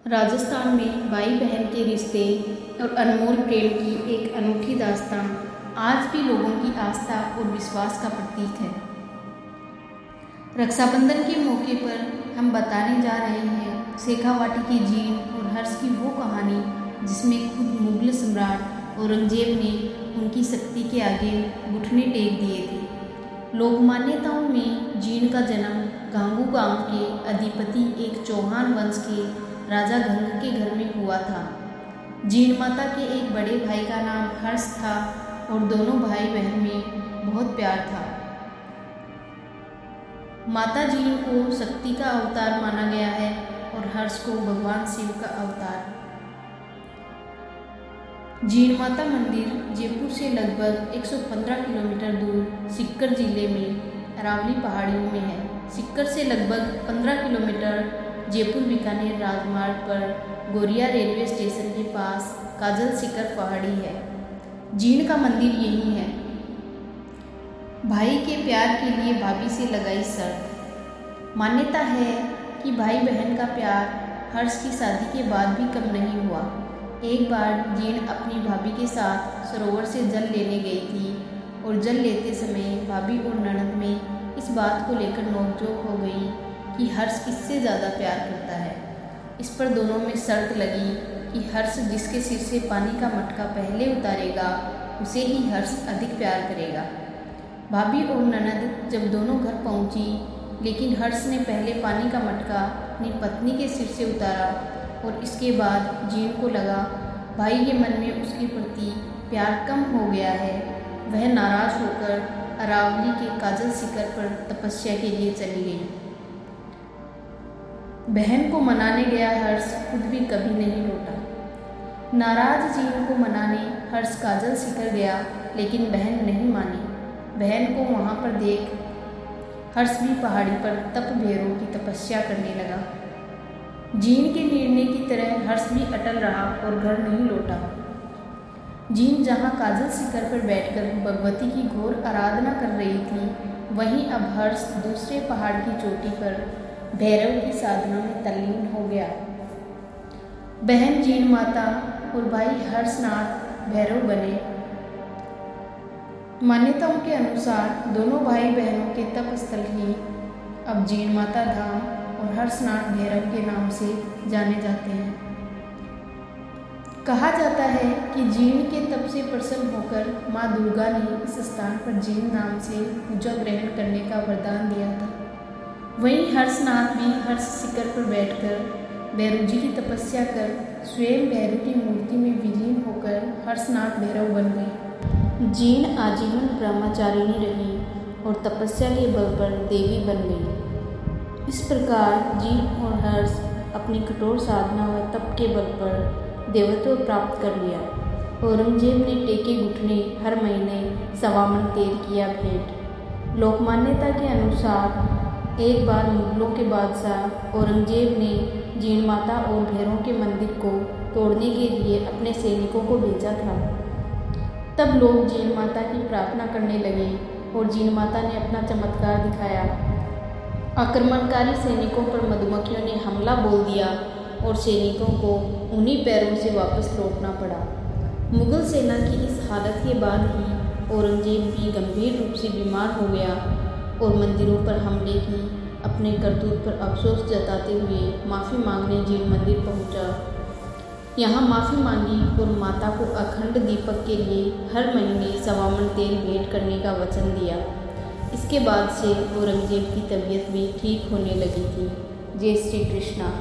राजस्थान में भाई बहन के रिश्ते और अनमोल प्रेम की एक अनूठी दास्तान आज भी लोगों की आस्था और विश्वास का प्रतीक है। रक्षाबंधन के मौके पर हम बताने जा रहे हैं शेखावाटी की जीन और हर्ष की वो कहानी जिसमें खुद मुगल सम्राट औरंगजेब ने उनकी शक्ति के आगे घुटने टेक दिए थे। लोक मान्यताओं में जीन का जन्म गांगू गांव के अधिपति एक चौहान वंश के राजा गंग के घर में हुआ था। जीन माता के एक बड़े भाई का नाम हर्ष था और दोनों भाई बहन में बहुत प्यार था। माता जीन को शक्ति का अवतार माना गया है और हर्ष को भगवान शिव का अवतार। जीन माता मंदिर जयपुर से लगभग 115 किलोमीटर दूर सीकर जिले में अरावली पहाड़ियों में है। सीकर से लगभग 15 किलोमीटर जयपुर बीकानेर राजमार्ग पर गोरिया रेलवे स्टेशन के पास काजल शिखर पहाड़ी है। जीन का मंदिर यही है। भाई के प्यार के लिए भाभी से लगाई शर्त। मान्यता है कि भाई बहन का प्यार हर्ष की शादी के बाद भी कम नहीं हुआ। एक बार जीन अपनी भाभी के साथ सरोवर से जल लेने गई थी और जल लेते समय भाभी और ननद में इस बात को लेकर नोकझोंक हो गई कि हर्ष किससे ज़्यादा प्यार करता है। इस पर दोनों में शर्त लगी कि हर्ष जिसके सिर से पानी का मटका पहले उतारेगा उसे ही हर्ष अधिक प्यार करेगा। भाभी और ननद जब दोनों घर पहुंची, लेकिन हर्ष ने पहले पानी का मटका अपनी पत्नी के सिर से उतारा और इसके बाद जीन को लगा भाई के मन में उसके प्रति प्यार कम हो गया है। वह नाराज होकर अरावली के काजल शिखर पर तपस्या के लिए चली गई। बहन को मनाने गया हर्ष खुद भी कभी नहीं लौटा। नाराज जीन को मनाने हर्ष काजल शिखर गया, लेकिन बहन नहीं मानी। बहन को वहाँ पर देख हर्ष भी पहाड़ी पर तप भैरव की तपस्या करने लगा। जीन के निर्णय की तरह हर्ष भी अटल रहा और घर नहीं लौटा। जीन जहाँ काजल शिखर पर बैठकर भगवती की घोर आराधना कर रही थी, वहीं अब हर्ष दूसरे पहाड़ की चोटी पर भैरव की साधना में तल्लीन हो गया। बहन जीन माता और भाई हर्षनाथ भैरव बने। मान्यताओं के अनुसार दोनों भाई बहनों के तप स्थल ही अब जीन माता धाम और हर्षनाथ भैरव के नाम से जाने जाते हैं। कहा जाता है कि जीन के तप से प्रसन्न होकर माँ दुर्गा ने इस स्थान पर जीन नाम से पूजा ग्रहण करने का वरदान दिया था। वहीं हर्षनाथ भी हर्ष शिखर पर बैठकर भैरव जी की तपस्या कर स्वयं भैरव की मूर्ति में विलीन होकर हर्षनाथ भैरव बन गए। जीन आजीवन ब्रह्मचारिणी रही और तपस्या के बल पर देवी बन गई। इस प्रकार जीन और हर्ष अपनी कठोर साधना व तप के बल पर देवत्व प्राप्त कर लिया। औरंगजेब ने टेके घुटने हर महीने सवामन तेल किया भेंट। लोक मान्यता के अनुसार एक बार मुगलों के बादशाह औरंगजेब ने जीन माता और भैरव के मंदिर को तोड़ने के लिए अपने सैनिकों को भेजा था। तब लोग जीन माता की प्रार्थना करने लगे और जीन माता ने अपना चमत्कार दिखाया। आक्रमणकारी सैनिकों पर मधुमक्खियों ने हमला बोल दिया और सैनिकों को उन्हीं पैरों से वापस लौटना पड़ा। मुगल सेना की इस हालत के बाद ही औरंगजेब भी गंभीर रूप से बीमार हो गया और मंदिरों पर हमले की अपने करतूत पर अफसोस जताते हुए माफ़ी मांगने जीन मंदिर पहुंचा। यहाँ माफ़ी मांगी और माता को अखंड दीपक के लिए हर महीने सवामन तेल भेंट करने का वचन दिया। इसके बाद से औरंगजेब की तबीयत भी ठीक होने लगी थी। जय श्री कृष्णा।